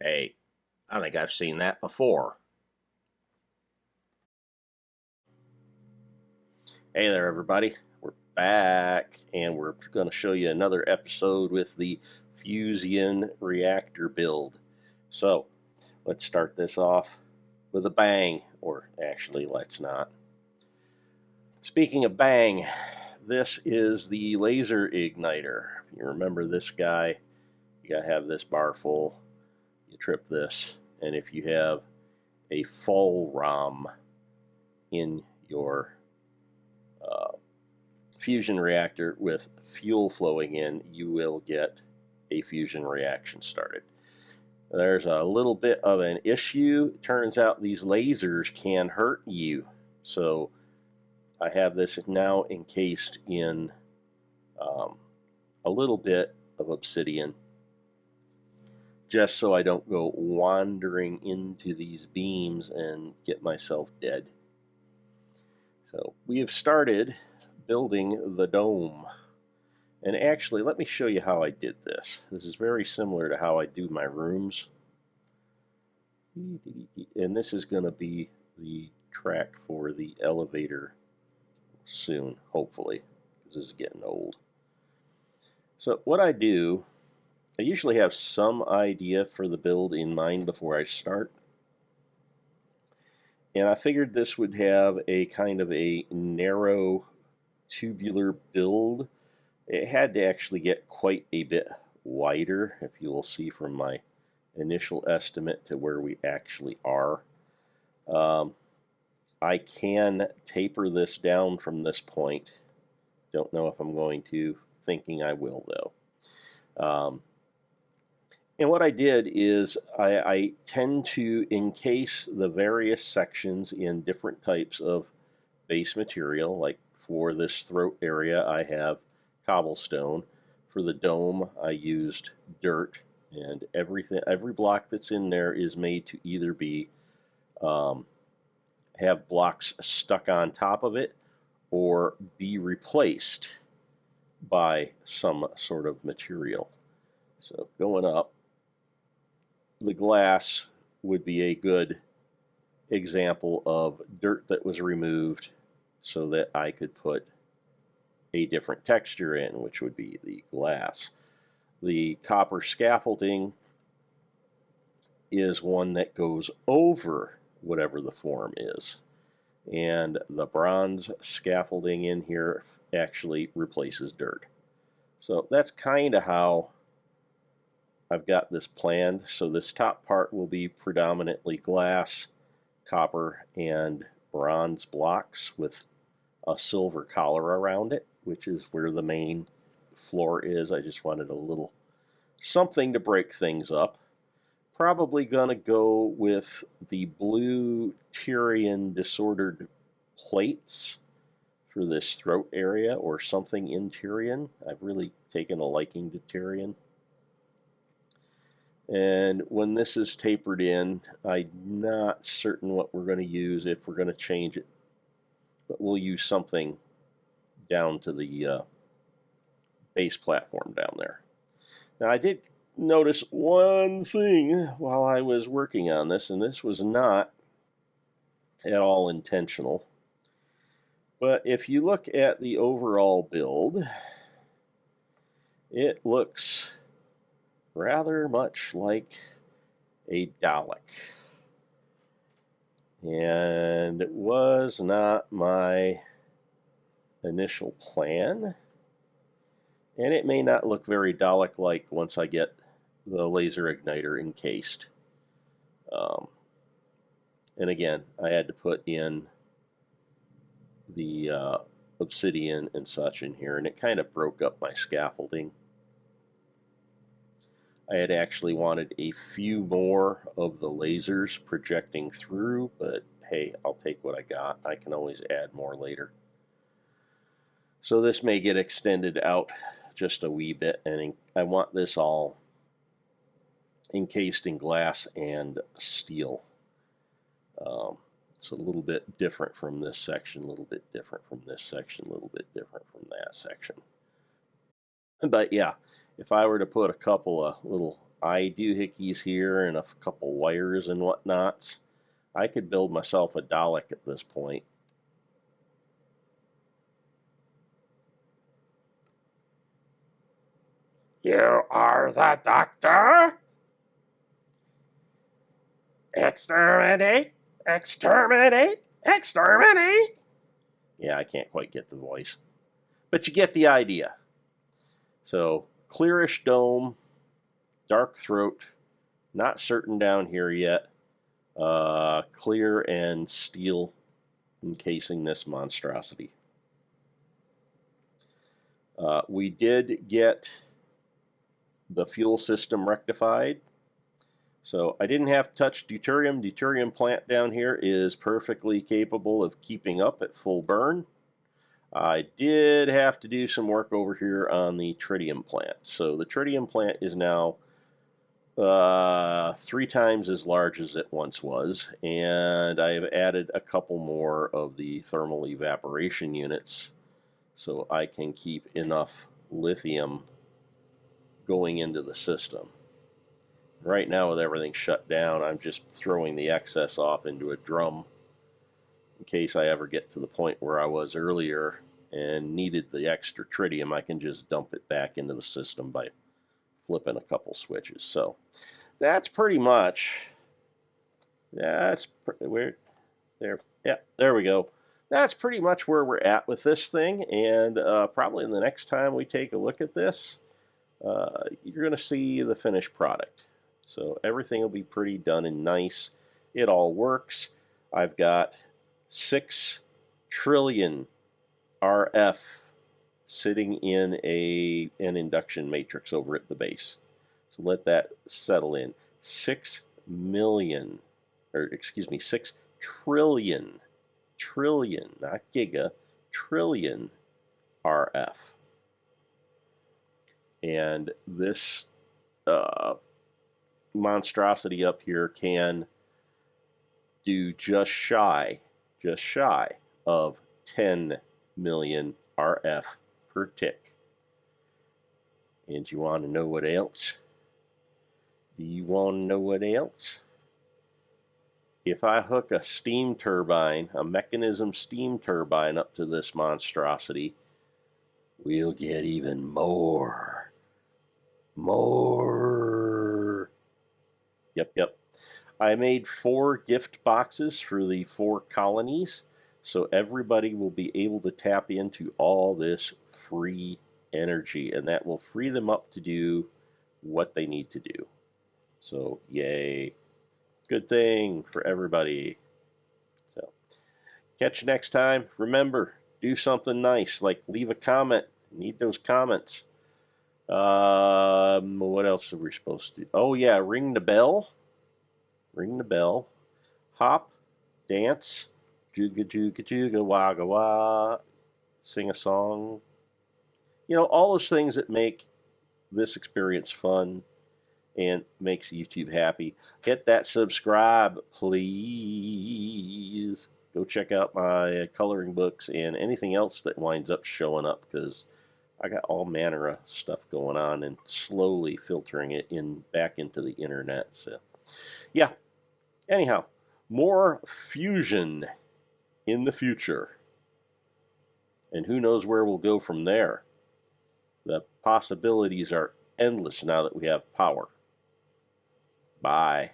Hey, I think I've seen that before. Hey there, everybody. We're back, and we're going to show you another episode with the fusion reactor build. So, let's start this off with a bang, or actually, let's not. Speaking of bang, this is the laser igniter. If you remember this guy, you got to have this bar full. You trip this, and if you have a full ROM in your fusion reactor with fuel flowing in, you will get a fusion reaction started. There's a little bit of an issue. It turns out these lasers can hurt you. So I have this now encased in a little bit of obsidian, just so I don't go wandering into these beams and get myself dead. So we have started building the dome. And actually, let me show you how I did this. This is very similar to how I do my rooms. And this is going to be the track for the elevator soon, hopefully, because this is getting old. So what I do, I usually have some idea for the build in mind before I start. And I figured this would have a kind of a narrow tubular build. It had to actually get quite a bit wider, if you will see from my initial estimate to where we actually are. I can taper this down from this point. Don't know if I'm going to, thinking I will though. And what I did is I tend to encase the various sections in different types of base material. Like for this throat area, I have cobblestone. For the dome, I used dirt, and every block that's in there is made to either be have blocks stuck on top of it or be replaced by some sort of material. So going up, the glass would be a good example of dirt that was removed so that I could put a different texture in, which would be the glass. The copper scaffolding is one that goes over whatever the form is. And the bronze scaffolding in here actually replaces dirt. So that's kind of how I've got this planned. So this top part will be predominantly glass, copper, and bronze blocks with a silver collar around it, which is where the main floor is. I just wanted a little something to break things up. Probably gonna go with the blue Tyrian disordered plates for this throat area, or something in Tyrian. I've really taken a liking to Tyrian. And when this is tapered in, I'm not certain what we're going to use, if we're going to change it. But we'll use something down to the base platform down there. Now I did notice one thing while I was working on this, and this was not at all intentional. But if you look at the overall build, it looks rather much like a Dalek. And it was not my initial plan. And it may not look very Dalek-like once I get the laser igniter encased. And again, I had to put in the obsidian and such in here, and it kind of broke up my scaffolding. I had actually wanted a few more of the lasers projecting through, but hey, I'll take what I got. I can always add more later. So this may get extended out just a wee bit, and I want this all encased in glass and steel. It's a little bit different from this section, a little bit different from this section, a little bit different from that section. But yeah, if I were to put a couple of little eye doohickeys here and a couple wires and whatnots. I could build myself a Dalek at this point. You are the doctor? Exterminate! Exterminate! Exterminate! Yeah, I can't quite get the voice. But you get the idea. So, clearish dome, dark throat, not certain down here yet. Clear and steel encasing this monstrosity. We did get the fuel system rectified. So I didn't have to touch deuterium. Deuterium plant down here is perfectly capable of keeping up at full burn. I did have to do some work over here on the tritium plant. So the tritium plant is now 3 times as large as it once was, and I have added a couple more of the thermal evaporation units so I can keep enough lithium going into the system. Right now, with everything shut down, I'm just throwing the excess off into a drum in case I ever get to the point where I was earlier and needed the extra tritium. I can just dump it back into the system by flipping a couple switches. So that's pretty much, weird. There, yeah, there we go. That's pretty much where we're at with this thing, and probably in the next time we take a look at this, you're going to see the finished product. So everything will be pretty done and nice. It all works. I've got 6 trillion RF sitting in an induction matrix over at the base. So let that settle in. 6 trillion, not giga, trillion RF. And this monstrosity up here can do just shy of 10 million RF per tick. And you want to know what else? Do you want to know what else? If I hook a steam turbine, a mechanism steam turbine up to this monstrosity, we'll get even more. Yep. I made 4 gift boxes for the 4 colonies, so everybody will be able to tap into all this free energy, and that will free them up to do what they need to do. So, yay. Good thing for everybody. So, catch you next time. Remember, do something nice, like leave a comment. Need those comments. What else are we supposed to do? Oh yeah, ring the bell. Ring the bell. Hop, dance, juga juga juga, wagga wah, sing a song. You know, all those things that make this experience fun and makes YouTube happy. Hit that subscribe, please. Go check out my coloring books and anything else that winds up showing up, because I got all manner of stuff going on and slowly filtering it back into the internet. So, yeah. Anyhow, more fusion in the future. And who knows where we'll go from there. The possibilities are endless now that we have power. Bye.